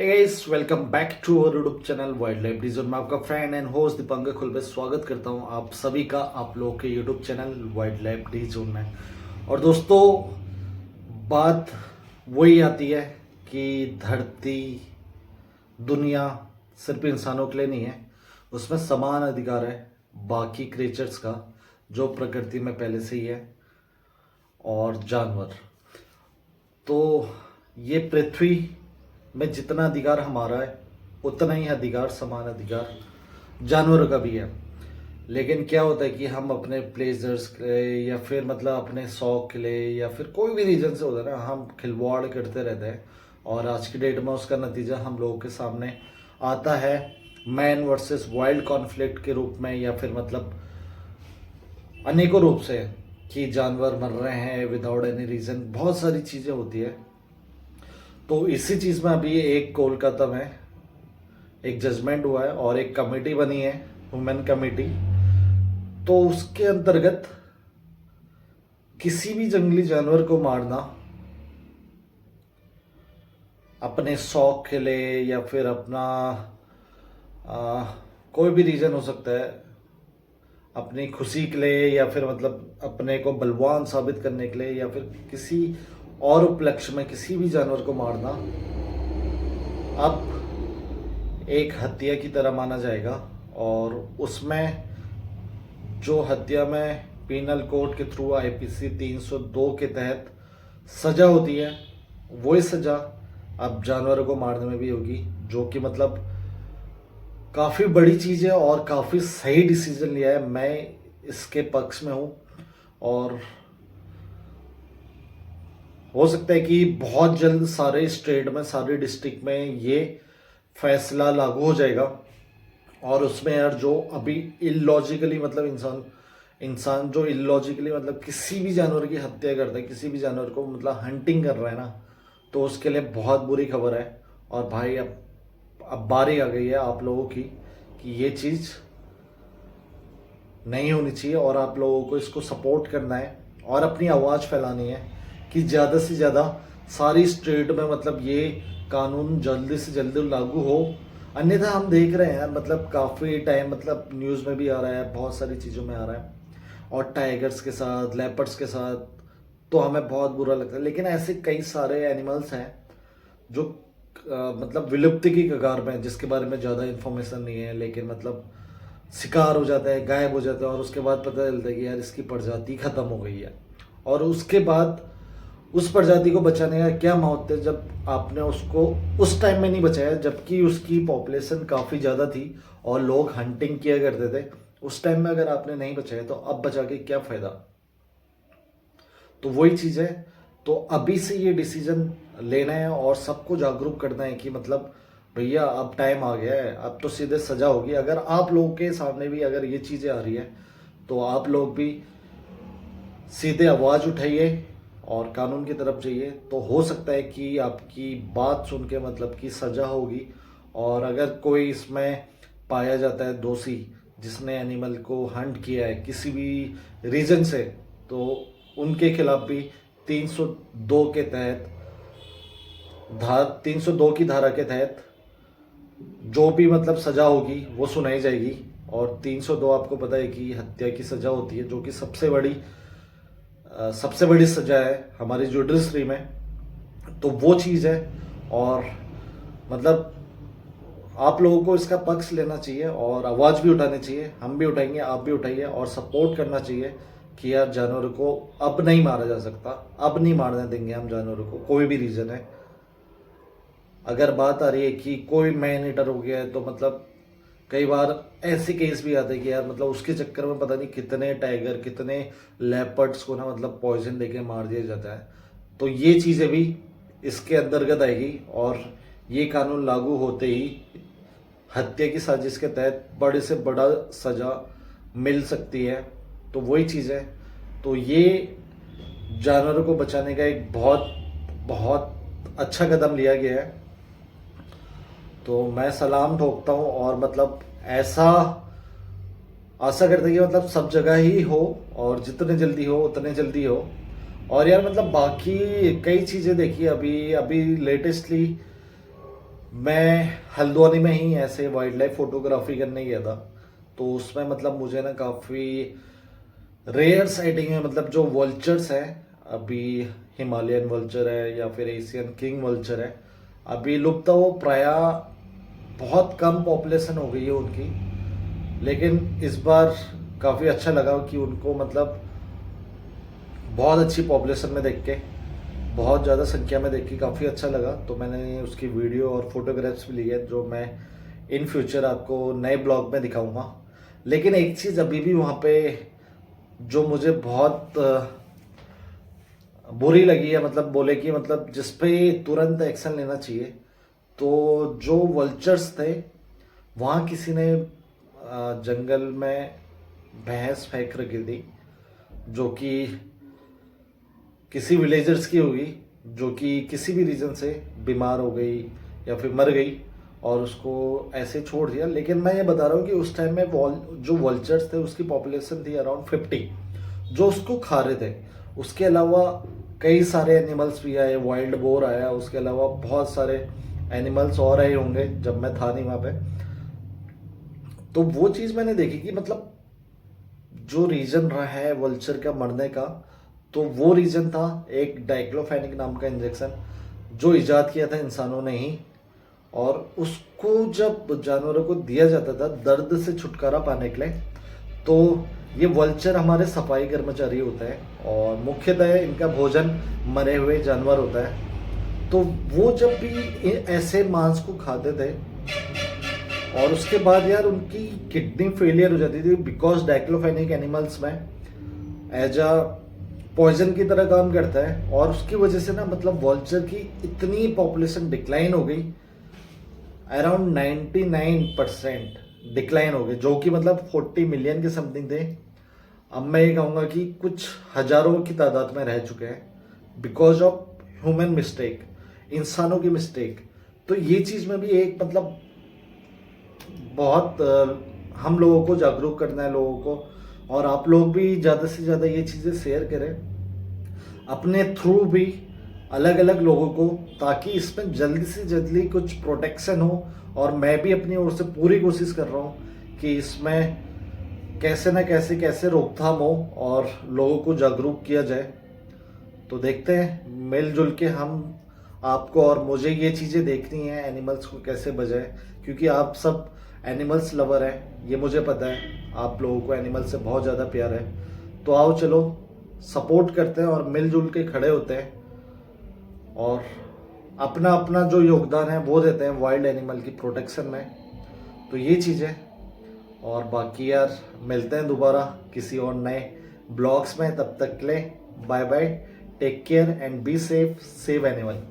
Hey guys, welcome back to our YouTube channel wild life D zone में आपका friend and host Deepankar Khulbe स्वागत करता हूं आप सभी का आप लोगों के YouTube channel wild life D zone में। और दोस्तों, बात वही आती है कि धरती दुनिया सिर्फ इंसानों के लिए नहीं है, उसमें समान अधिकार है बाकी क्रिएचर्स का जो प्रकृति में पहले से ही है, और जानवर। तो ये पृथ्वी में जितना अधिकार हमारा है उतना ही अधिकार, समान अधिकार जानवरों का भी है। लेकिन क्या होता है कि हम अपने प्लेजर्स के लिए या फिर मतलब अपने शौक के लिए या फिर कोई भी रीजन से होता है ना, हम खिलवाड़ करते रहते हैं। और आज की डेट में उसका नतीजा हम लोगों के सामने आता है मैन वर्सेस वाइल्ड कॉन्फ्लिक्ट के रूप में, या फिर मतलब अनेकों रूप से कि जानवर मर रहे हैं विदाउट एनी रीज़न। बहुत सारी चीज़ें होती है। तो इसी चीज़ में अभी एक कोलकाता में एक जजमेंट हुआ है और एक कमेटी बनी है, वुमेन कमेटी। तो उसके अंतर्गत किसी भी जंगली जानवर को मारना अपने शौक के लिए या फिर अपना कोई भी रीज़न हो सकता है, अपनी खुशी के लिए या फिर मतलब अपने को बलवान साबित करने के लिए या फिर किसी और उपलक्ष्य में किसी भी जानवर को मारना अब एक हत्या की तरह माना जाएगा। और उसमें जो हत्या में पीनल कोड के थ्रू आईपीसी 302 के तहत सजा होती है, वही सजा अब जानवरों को मारने में भी होगी, जो कि मतलब काफ़ी बड़ी चीज़ है और काफ़ी सही डिसीजन लिया है। मैं इसके पक्ष में हूँ और हो सकता है कि बहुत जल्द सारे स्टेट में, सारे डिस्ट्रिक्ट में ये फैसला लागू हो जाएगा। और उसमें यार जो अभी इलॉजिकली मतलब इंसान जो इलॉजिकली मतलब किसी भी जानवर की हत्या करता है, किसी भी जानवर को मतलब हंटिंग कर रहा है ना, तो उसके लिए बहुत बुरी खबर है। और भाई अब बारी आ गई है आप लोगों की कि ये चीज़ नहीं होनी चाहिए और आप लोगों को इसको सपोर्ट करना है और अपनी आवाज़ फैलानी है कि ज़्यादा से ज़्यादा सारी स्टेट में मतलब ये कानून जल्दी से जल्दी लागू हो। अन्यथा हम देख रहे हैं मतलब काफ़ी टाइम मतलब न्यूज़ में भी आ रहा है, बहुत सारी चीज़ों में आ रहा है, और टाइगर्स के साथ, लेपर्ड्स के साथ तो हमें बहुत बुरा लगता है। लेकिन ऐसे कई सारे एनिमल्स हैं जो मतलब विलुप्ति की कगार में, जिसके बारे में ज़्यादा इन्फॉर्मेशन नहीं है, लेकिन मतलब शिकार हो जाता है, गायब हो जाता है, और उसके बाद पता चलता है कि यार इसकी प्रजाति ख़त्म हो गई है। और उसके बाद उस प्रजाति को बचाने का क्या महत्व है जब आपने उसको उस टाइम में नहीं बचाया, जबकि उसकी पॉपुलेशन काफ़ी ज़्यादा थी और लोग हंटिंग किया करते थे। उस टाइम में अगर आपने नहीं बचाया तो अब बचा के क्या फ़ायदा। तो वही चीज़ है। तो अभी से ये डिसीजन लेना है और सबको जागरूक करना है कि मतलब भैया अब टाइम आ गया है, अब तो सीधे सजा होगी। अगर आप लोगों के सामने भी अगर ये चीज़ें आ रही है तो आप लोग भी सीधे आवाज़ उठाइए और कानून की तरफ जाइए। तो हो सकता है कि आपकी बात सुन के मतलब कि सजा होगी। और अगर कोई इसमें पाया जाता है दोषी जिसने एनिमल को हंट किया है किसी भी रीजन से, तो उनके खिलाफ भी 302 के तहत 302 की धारा के तहत जो भी मतलब सजा होगी वो सुनाई जाएगी। और 302 आपको पता है कि हत्या की सजा होती है, जो कि सबसे बड़ी सजा है हमारी जुडिशरी में। तो वो चीज़ है। और मतलब आप लोगों को इसका पक्ष लेना चाहिए और आवाज़ भी उठानी चाहिए। हम भी उठाएंगे, आप भी उठाइए और सपोर्ट करना चाहिए कि यार जानवरों को अब नहीं मारा जा सकता, अब नहीं मारने देंगे हम जानवरों को, कोई भी रीज़न है। अगर बात आ रही है कि कोई मैन ईटर हो गया है तो मतलब कई बार ऐसे केस भी आते हैं कि यार मतलब उसके चक्कर में पता नहीं कितने टाइगर, कितने लेपर्ड्स को ना मतलब पॉइजन देके मार दिया जाता है। तो ये चीज़ें भी इसके अंतर्गत आएगी और ये कानून लागू होते ही हत्या की साजिश के तहत बड़े से बड़ा सज़ा मिल सकती है। तो वही चीज़ है। तो ये जानवरों को बचाने का एक बहुत बहुत अच्छा कदम लिया गया है। तो मैं सलाम ठोकता हूँ और मतलब ऐसा आशा करते हैं कि मतलब सब जगह ही हो और जितने जल्दी हो उतने जल्दी हो। और यार मतलब बाकी कई चीज़ें देखी अभी अभी लेटेस्टली मैं हल्द्वानी में ही ऐसे वाइल्ड लाइफ फोटोग्राफी करने गया था। तो उसमें मतलब मुझे ना काफ़ी रेयर साइटिंग है, मतलब जो वल्चर्स है, अभी हिमालयन वल्चर है या फिर एशियन किंग वल्चर है, अभी लुप्त वो प्राय बहुत कम पॉपुलेशन हो गई है उनकी। लेकिन इस बार काफ़ी अच्छा लगा कि उनको मतलब बहुत अच्छी पॉपुलेशन में देख के, बहुत ज़्यादा संख्या में देख के काफ़ी अच्छा लगा। तो मैंने उसकी वीडियो और फोटोग्राफ्स भी ली है, जो मैं इन फ्यूचर आपको नए ब्लॉग में दिखाऊंगा। लेकिन एक चीज़ अभी भी वहाँ पे जो मुझे बहुत बुरी लगी है, मतलब बोले कि मतलब जिस पे तुरंत एक्शन लेना चाहिए, तो जो वल्चर्स थे वहाँ किसी ने जंगल में भैंस फेंक रखी थी, जो कि किसी विलेजर्स की होगी, जो कि किसी भी रीज़न से बीमार हो गई या फिर मर गई और उसको ऐसे छोड़ दिया। लेकिन मैं ये बता रहा हूँ कि उस टाइम में जो वल्चर्स थे उसकी पॉपुलेशन थी अराउंड 50 जो उसको खा रहे थे। उसके अलावा कई सारे एनिमल्स भी आए, वाइल्ड बोर आया, उसके अलावा बहुत सारे एनिमल्स और आए होंगे जब मैं था नहीं वहाँ पे। तो वो चीज़ मैंने देखी कि मतलब जो रीजन रहा है वल्चर का मरने का, तो वो रीजन था एक डाइक्लोफेनिक नाम का इंजेक्शन जो इजाद किया था इंसानों ने ही। और उसको जब जानवरों को दिया जाता था दर्द से छुटकारा पाने के लिए, तो ये वल्चर हमारे सफाई कर्मचारी होते हैं और मुख्यतः इनका भोजन मरे हुए जानवर होता है। तो वो जब भी ऐसे मांस को खाते थे और उसके बाद यार उनकी किडनी फेलियर हो जाती थी, बिकॉज डाइक्लोफेनिक एनिमल्स में एज अ पॉइजन की तरह काम करता है। और उसकी वजह से ना मतलब वॉल्चर की इतनी पॉपुलेशन डिक्लाइन हो गई, अराउंड 99% डिक्लाइन हो गई, जो कि मतलब 40 मिलियन के समथिंग थे। अब मैं ये कहूँगा कि कुछ हजारों की तादाद में रह चुके हैं बिकॉज ऑफ ह्यूमन मिस्टेक, इंसानों की मिस्टेक। तो ये चीज़ में भी एक मतलब बहुत हम लोगों को जागरूक करना है लोगों को, और आप लोग भी ज़्यादा से ज़्यादा ये चीज़ें शेयर करें अपने थ्रू भी अलग अलग लोगों को, ताकि इसमें जल्दी से जल्दी कुछ प्रोटेक्शन हो। और मैं भी अपनी ओर से पूरी कोशिश कर रहा हूँ कि इसमें कैसे ना कैसे रोकथाम हो और लोगों को जागरूक किया जाए। तो देखते हैं मिलजुल के हम, आपको और मुझे ये चीज़ें देखनी है एनिमल्स को कैसे बचाएं, क्योंकि आप सब एनिमल्स लवर हैं, ये मुझे पता है आप लोगों को एनिमल से बहुत ज़्यादा प्यार है। तो आओ चलो सपोर्ट करते हैं और मिलजुल के खड़े होते हैं और अपना अपना जो योगदान है वो देते हैं वाइल्ड एनिमल की प्रोटेक्शन में। तो ये चीज़ है। और बाकी यार मिलते हैं दोबारा किसी और नए ब्लॉग्स में, तब तक के लिए bye bye, take care and be safe, save animal.